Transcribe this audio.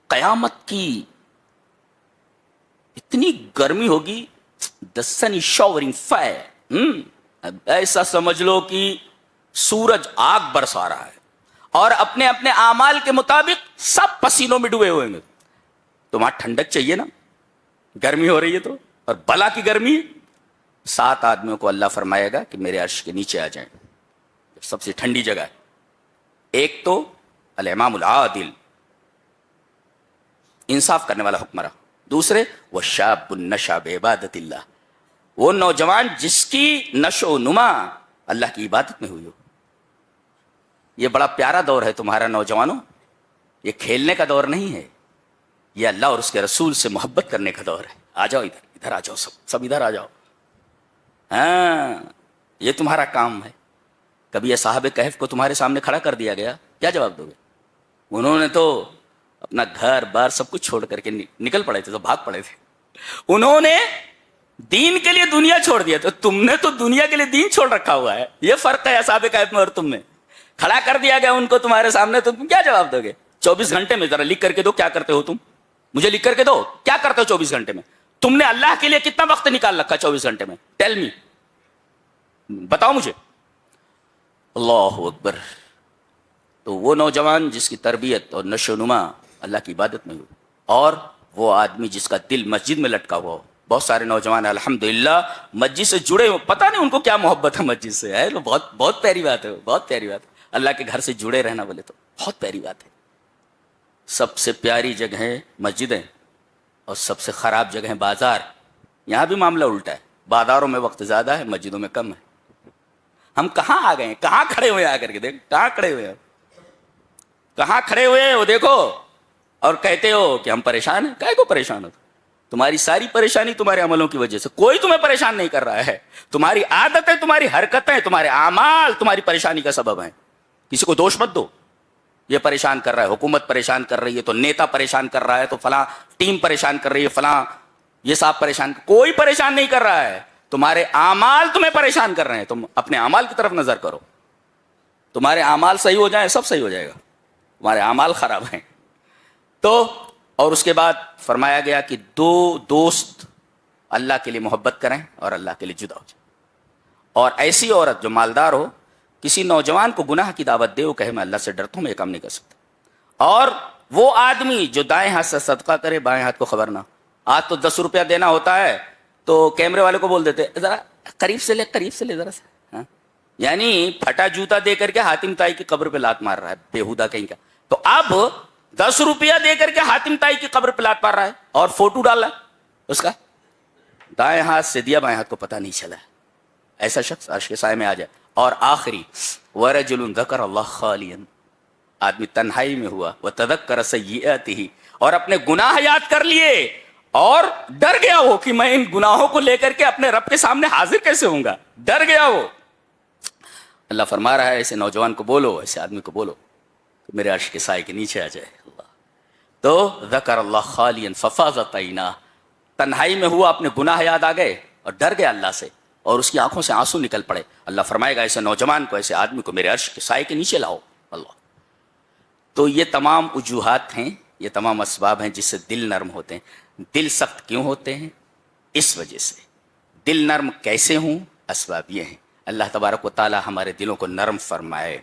قیامت کی اتنی گرمی ہوگی، the sun is showering fire، ایسا سمجھ لو کہ سورج آگ برسا رہا ہے، اور اپنے اپنے اعمال کے مطابق سب پسینوں میں ڈوبے ہوئے ہیں۔ تو وہاں ٹھنڈک چاہیے نا، گرمی ہو رہی ہے تو، اور بلا کی گرمی ہے۔ 7 آدمیوں کو اللہ فرمائے گا کہ میرے عرش کے نیچے آ جائیں، سب سے ٹھنڈی جگہ ہے۔ ایک تو الامام العادل، انصاف کرنے والا حکمراں، دوسرے وہ شاب نشا بعبادت اللہ، وہ نوجوان جس کی نشو و نما اللہ کی عبادت میں ہوئی ہو۔ یہ بڑا پیارا دور ہے تمہارا نوجوانوں، یہ کھیلنے کا دور نہیں ہے، یہ اللہ اور اس کے رسول سے محبت کرنے کا دور ہے۔ آ جاؤ ادھر، ادھر آ جاؤ، سب ادھر آ جاؤ۔ ہاں، یہ تمہارا کام ہے۔ کبھی اصحاب کہف کو تمہارے سامنے کھڑا کر دیا گیا، کیا جواب دو گے؟ انہوں نے تو اپنا گھر بار سب کچھ چھوڑ کر کے نکل پڑے تھے، تو بھاگ پڑے تھے۔ انہوں نے دین کے لیے دنیا چھوڑ دیا، تو تم نے تو دنیا کے لیے دین چھوڑ رکھا ہوا ہے۔ یہ فرق ہے اصحاب کہف میں اور تم میں۔ کھڑا کر دیا گیا ان کو تمہارے سامنے، تو تم کیا جواب دو گے؟ 24 گھنٹے میں ذرا لکھ کر کے دو، کیا کرتے ہو تم؟ مجھے لکھ کر کے دو، کیا کرتے ہو 24 گھنٹے میں؟ تم نے اللہ کے لیے کتنا وقت نکال رکھا 24 گھنٹے میں؟ ٹیل می، بتاؤ مجھے۔ اللہ اکبر۔ تو وہ نوجوان جس کی تربیت اور نشو و نما اللہ کی عبادت میں ہوئی، اور وہ آدمی جس کا دل مسجد میں لٹکا ہوا ہو۔ بہت سارے نوجوان الحمدللہ مسجد سے جڑے ہو، پتہ نہیں ان کو کیا محبت ہے مسجد سے، ہے بہت بہت پیاری بات ہے، بہت پیاری بات ہے۔ اللہ کے گھر سے جڑے رہنا بولے تو بہت پیاری بات ہے۔ سب سے پیاری جگہیں مسجدیں اور سب سے خراب جگہیں بازار۔ یہاں بھی معاملہ الٹا ہے، بازاروں میں وقت زیادہ ہے، مسجدوں میں کم ہے۔ ہم کہاں آ گئے ہیں؟ کہاں کھڑے ہوئے؟ آ کر کے دیکھ، کہاں کھڑے ہوئے ہیں؟ کہاں کھڑے ہوئے ہیں وہ دیکھو، اور کہتے ہو کہ ہم پریشان ہیں۔ کائے کو پریشان ہو؟ تمہاری ساری پریشانی تمہارے عملوں کی وجہ سے، کوئی تمہیں پریشان نہیں کر رہا ہے۔ تمہاری عادتیں، تمہاری حرکتیں، تمہارے اعمال تمہاری پریشانی کا سبب ہیں۔ کسی کو دوش مت دو، یہ پریشان کر رہا ہے، حکومت پریشان کر رہی ہے، تو نیتا پریشان کر رہا ہے، تو فلاں ٹیم پریشان کر رہی ہے، فلاں یہ صاحب پریشان، کوئی پریشان نہیں کر رہا ہے۔ تمہارے اعمال تمہیں پریشان کر رہے ہیں۔ تم اپنے اعمال کی طرف نظر کرو، تمہارے اعمال صحیح ہو جائیں سب صحیح ہو جائے گا، تمہارے اعمال خراب ہیں تو۔ اور اس کے بعد فرمایا گیا کہ 2 دوست اللہ کے لیے محبت کریں اور اللہ کے لیے جدا ہو جائیں۔ اور ایسی عورت جو مالدار ہو، کسی نوجوان کو گناہ کی دعوت دے، وہ کہے میں اللہ سے ڈرتا ہوں، میں یہ کام نہیں کر سکتا۔ اور وہ آدمی جو دائیں ہاتھ سے صدقہ کرے، بائیں ہاتھ کو خبر نہ۔ آج تو 10 روپیہ دینا ہوتا ہے تو کیمرے والے کو بول دیتے ذرا قریب سے لے، قریب سے لے ذرا سا، یعنی پھٹا جوتا دے کر کے حاتم تائی کی قبر پہ لات مار رہا ہے، بےہودہ کہیں کا۔ تو اب 10 روپیہ دے کر کے حاتم تائی کی قبر پہ لات مار رہا ہے، اور فوٹو ڈال رہا ہے اس کا، دائیں ہاتھ سے دیا، بائیں ہاتھ کو پتہ نہیں چلا۔ ایسا شخص عرش کے سائے میں آ جائے۔ اور آخری وَرَجُلٌ ذَكَرَ اللَّهَ خَالِيًا، آدمی تنہائی میں ہوا، وَتَذَكَّرَ سَيِّئَاتِهِ، اور اپنے گناہ یاد کر لیے، اور ڈر گیا وہ کہ میں ان گناہوں کو لے کر کے اپنے رب کے سامنے حاضر کیسے ہوں گا، ڈر گیا وہ۔ اللہ فرما رہا ہے ایسے نوجوان کو بولو، ایسے آدمی کو بولو کہ میرے عرش کے سائے کے نیچے آ جائے۔ اللہ تو ذکر اللہ خالیا ففاضت عیناہ، تنہائی میں ہوا، اپنے گناہ یاد آ گئے اور ڈر گیا اللہ سے، اور اس کی آنکھوں سے آنسو نکل پڑے۔ اللہ فرمائے گا ایسے نوجوان کو، ایسے آدمی کو میرے عرش کے سائے کے نیچے لاؤ۔ اللہ تو یہ تمام وجوہات ہیں، یہ تمام اسباب ہیں جس سے دل نرم ہوتے ہیں۔ دل سخت کیوں ہوتے ہیں؟ اس وجہ سے۔ دل نرم کیسے ہوں؟ اسباب یہ ہیں۔ اللہ تبارک و تعالی ہمارے دلوں کو نرم فرمائے۔